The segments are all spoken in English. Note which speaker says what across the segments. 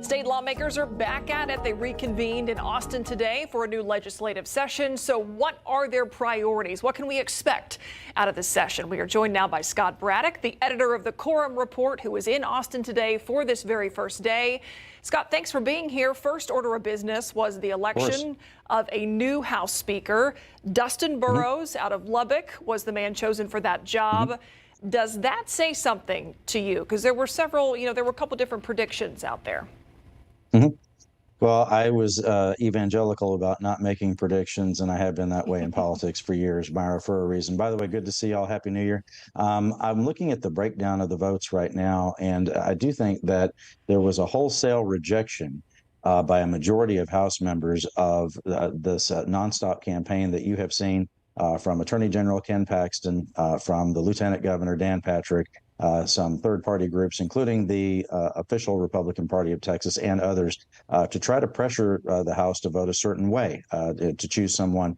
Speaker 1: State lawmakers are back at it. They reconvened in Austin today for a new legislative session. So what are their priorities? What can we expect out of this session? We are joined now by Scott Braddock, the editor of the Quorum Report, who is in Austin today for this very first day. Scott, thanks for being here. First order of business was the election of a new House Speaker. Dustin Burrows out of Lubbock was the man chosen for that job. Does that say something to you? Because there were several, there were a couple different predictions out there.
Speaker 2: Well, I was evangelical about not making predictions, and I have been that way in politics for years, Myra, for a reason. By the way, good to see y'all. Happy New Year. I'm looking at the breakdown of the votes right now, and I do think that there was a wholesale rejection by a majority of House members of this nonstop campaign that you have seen from Attorney General Ken Paxton, from the Lieutenant Governor Dan Patrick, some third-party groups, including the official Republican Party of Texas and others, to try to pressure the House to vote a certain way, to choose someone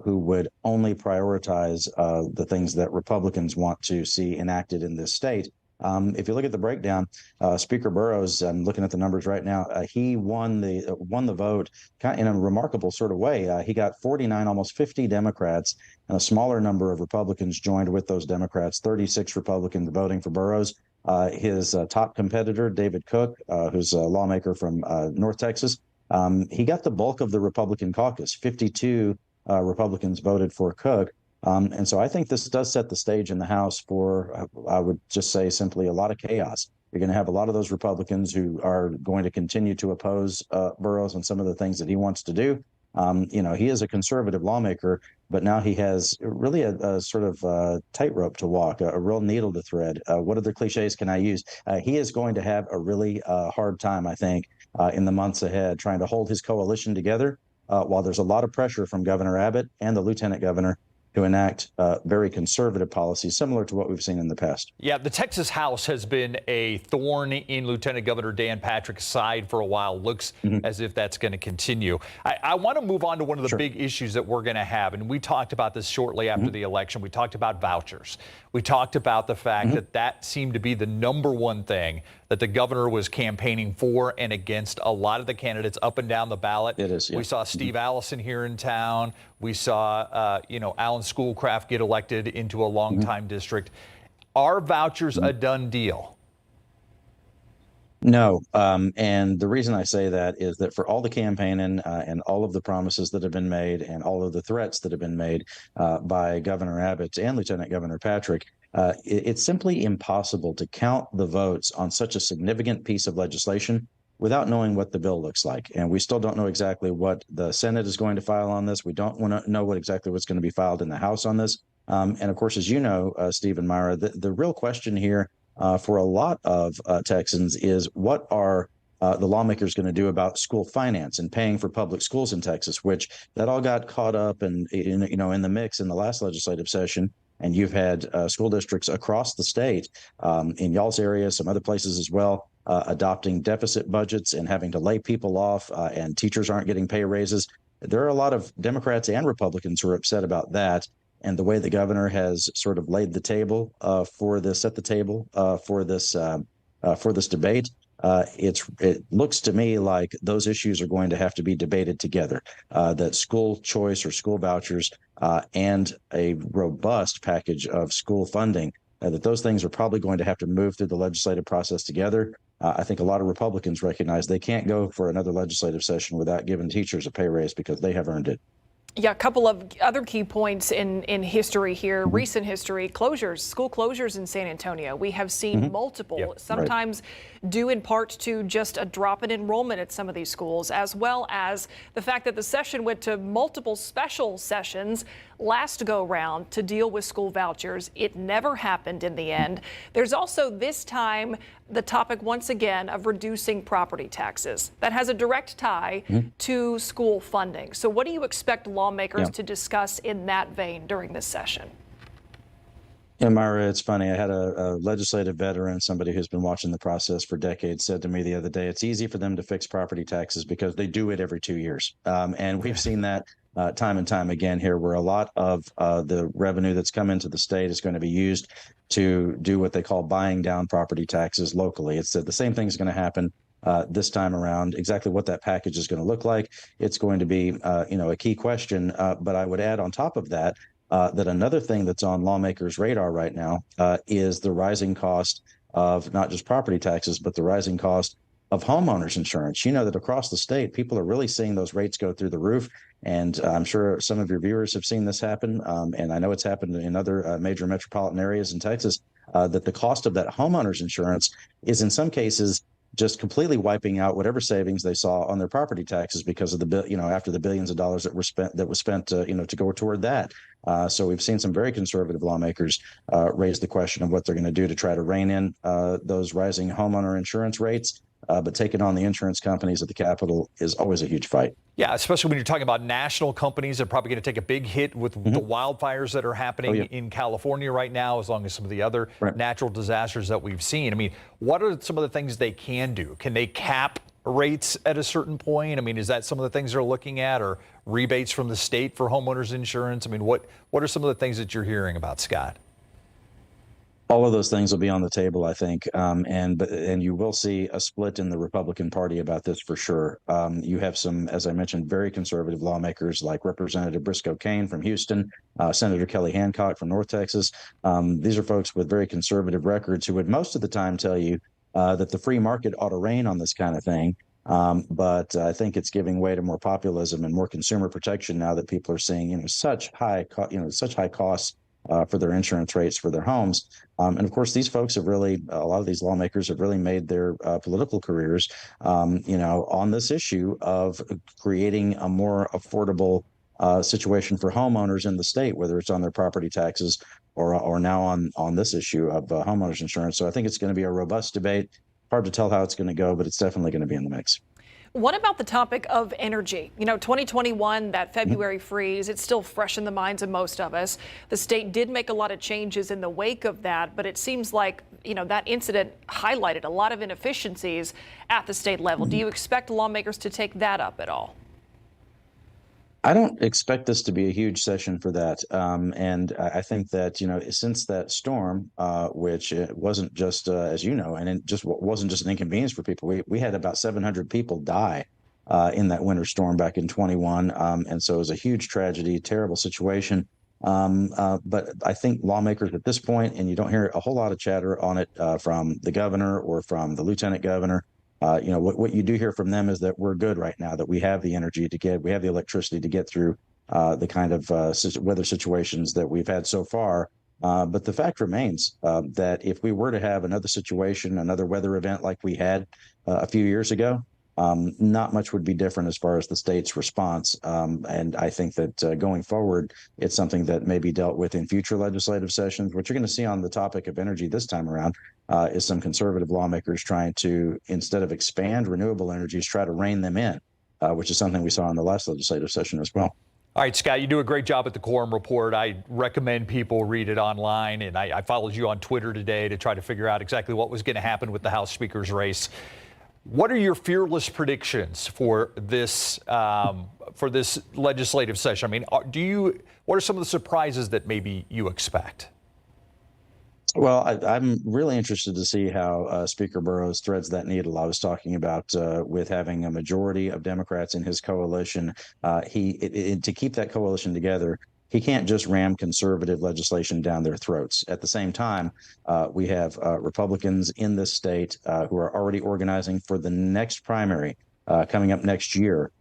Speaker 2: who would only prioritize the things that Republicans want to see enacted in this state. If you look at the breakdown, Speaker Burrows, I'm looking at the numbers right now, he won the vote in a remarkable sort of way. He got 49, almost 50 Democrats, and a smaller number of Republicans joined with those Democrats, 36 Republicans voting for Burrows. His top competitor, David Cook, who's a lawmaker from North Texas, he got the bulk of the Republican caucus. 52 Republicans voted for Cook. And so I think this does set the stage in the House for, I would just say simply, a lot of chaos. You're going to have a lot of those Republicans who are going to continue to oppose Burrows and some of the things that he wants to do. He is a conservative lawmaker, but now he has really a sort of tightrope to walk, a real needle to thread. What other cliches can I use? He is going to have a really hard time, I think, in the months ahead, trying to hold his coalition together while there's a lot of pressure from Governor Abbott and the Lieutenant Governor to enact very conservative policies similar to what we've seen in the past.
Speaker 3: Yeah, the Texas House has been a thorn in Lieutenant Governor Dan Patrick's side for a while. Looks as if that's going to continue. I want to move on to one of the big issues that we're going to have, and we talked about this shortly after the election. We talked about vouchers. We talked about the fact that seemed to be the #1 thing that the governor was campaigning for and against a lot of the candidates up and down the ballot.
Speaker 2: It is, yeah.
Speaker 3: We saw Steve Allison here in town. We saw, Alan Schoolcraft get elected into a longtime district. Are vouchers a done deal?
Speaker 2: No. And the reason I say that is that for all the campaigning and all of the promises that have been made and all of the threats that have been made by Governor Abbott and Lieutenant Governor Patrick, it's simply impossible to count the votes on such a significant piece of legislation without knowing what the bill looks like. And we still don't know exactly what the Senate is going to file on this. We don't want to know exactly what's going to be filed in the House on this. And of course, as you know, Steve and Myra, the real question here for a lot of Texans is what are the lawmakers going to do about school finance and paying for public schools in Texas, which that all got caught up in the mix in the last legislative session. And you've had school districts across the state, in y'all's area, some other places as well, adopting deficit budgets and having to lay people off, and teachers aren't getting pay raises. There are a lot of Democrats and Republicans who are upset about that. And the way the governor has sort of laid the table for this debate, it looks to me like those issues are going to have to be debated together, that school choice or school vouchers and a robust package of school funding, that those things are probably going to have to move through the legislative process together. I think a lot of Republicans recognize they can't go for another legislative session without giving teachers a pay raise because they have earned it.
Speaker 1: Yeah, a couple of other key points in history here, recent history, closures, school closures in San Antonio. We have seen multiple, sometimes due in part to just a drop in enrollment at some of these schools, as well as the fact that the session went to multiple special sessions last go round to deal with school vouchers. It never happened in the end. There's also this time the topic once again of reducing property taxes. That has a direct tie to school funding. So what do you expect lawmakers to discuss in that vein during this session?
Speaker 2: Yeah, Myra, it's funny. I had a legislative veteran, somebody who's been watching the process for decades, said to me the other day, it's easy for them to fix property taxes because they do it every 2 years. And we've seen that time and time again here, where a lot of the revenue that's come into the state is going to be used to do what they call buying down property taxes locally. It's the same thing is going to happen this time around. Exactly what that package is going to look like, it's going to be, a key question. But I would add on top of that, that another thing that's on lawmakers' radar right now is the rising cost of not just property taxes, but the rising cost of homeowners insurance. You know that across the state, people are really seeing those rates go through the roof. And I'm sure some of your viewers have seen this happen. And I know it's happened in other major metropolitan areas in Texas, that the cost of that homeowners insurance is in some cases just completely wiping out whatever savings they saw on their property taxes because of after the billions of dollars that was spent, to go toward that. So we've seen some very conservative lawmakers raise the question of what they're going to do to try to rein in those rising homeowner insurance rates. But taking on the insurance companies at the Capitol is always a huge fight.
Speaker 3: Yeah, especially when you're talking about national companies that are probably going to take a big hit with the wildfires that are happening in California right now, as long as some of the other natural disasters that we've seen. I mean, what are some of the things they can do? Can they cap rates at a certain point? I mean, is that some of the things they're looking at, or rebates from the state for homeowners insurance? I mean, what are some of the things that you're hearing about, Scott?
Speaker 2: All of those things will be on the table, I think, and you will see a split in the Republican Party about this for sure. You have some, as I mentioned, very conservative lawmakers like Representative Briscoe Cain from Houston, Senator Kelly Hancock from North Texas. These are folks with very conservative records who would most of the time tell you that the free market ought to reign on this kind of thing. But I think it's giving way to more populism and more consumer protection now that people are seeing, such high costs for their insurance rates for their homes. And of course, these folks have really, a lot of these lawmakers have really made their political careers, on this issue of creating a more affordable situation for homeowners in the state, whether it's on their property taxes or now on this issue of homeowners insurance. So I think it's going to be a robust debate. Hard to tell how it's going to go, but it's definitely going to be in the mix.
Speaker 1: What about the topic of energy? 2021, that February freeze, it's still fresh in the minds of most of us. The state did make a lot of changes in the wake of that, but it seems like, that incident highlighted a lot of inefficiencies at the state level. Do you expect lawmakers to take that up at all?
Speaker 2: I don't expect this to be a huge session for that. And I think that, since that storm, which it wasn't just, as you know, and it just wasn't just an inconvenience for people. We had about 700 people die in that winter storm back in 21. And so it was a huge tragedy, terrible situation. But I think lawmakers at this point, and you don't hear a whole lot of chatter on it from the governor or from the lieutenant governor. What you do hear from them is that we're good right now, that we have the energy we have the electricity to get through the kind of weather situations that we've had so far. But the fact remains that if we were to have another situation, another weather event like we had a few years ago, not much would be different as far as the state's response. And I think that going forward, it's something that may be dealt with in future legislative sessions. What you're going to see on the topic of energy this time around is some conservative lawmakers trying to, instead of expand renewable energies, try to rein them in, which is something we saw in the last legislative session as well.
Speaker 3: All right, Scott, you do a great job at the Quorum Report. I recommend people read it online, and I followed you on Twitter today to try to figure out exactly what was going to happen with the House Speaker's race. What are your fearless predictions for this legislative session? I mean, what are some of the surprises that maybe you expect?
Speaker 2: Well, I'm really interested to see how Speaker Burrows threads that needle. I was talking about with having a majority of Democrats in his coalition. To keep that coalition together, he can't just ram conservative legislation down their throats. At the same time, we have Republicans in this state who are already organizing for the next primary coming up next year.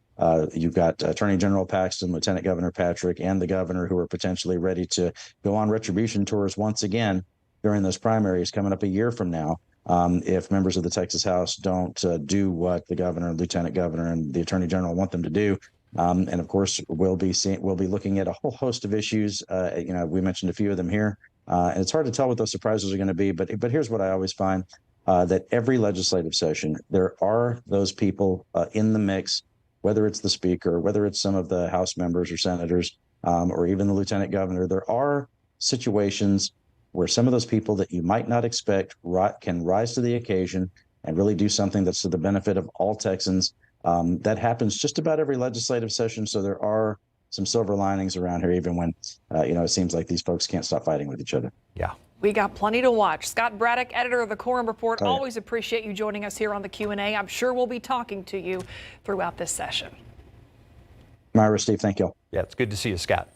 Speaker 2: You've got Attorney General Paxton, Lieutenant Governor Patrick, and the governor who are potentially ready to go on retribution tours once again during those primaries coming up a year from now. If members of the Texas House don't do what the governor, lieutenant governor, and the attorney general want them to do. And of course, we'll be looking at a whole host of issues. We mentioned a few of them here. And it's hard to tell what those surprises are going to be. But here's what I always find, that every legislative session, there are those people in the mix, whether it's the speaker, whether it's some of the House members or senators, or even the lieutenant governor. There are situations where some of those people that you might not expect can rise to the occasion and really do something that's to the benefit of all Texans. That happens just about every legislative session. So there are some silver linings around here, even when, it seems like these folks can't stop fighting with each other.
Speaker 3: Yeah.
Speaker 1: We got plenty to watch. Scott Braddock, editor of the Quorum Report.
Speaker 2: Oh, yeah.
Speaker 1: Always appreciate you joining us here on the Q&A. I'm sure we'll be talking to you throughout this session.
Speaker 2: Myra, Steve, thank you all.
Speaker 3: Yeah, it's good to see you, Scott.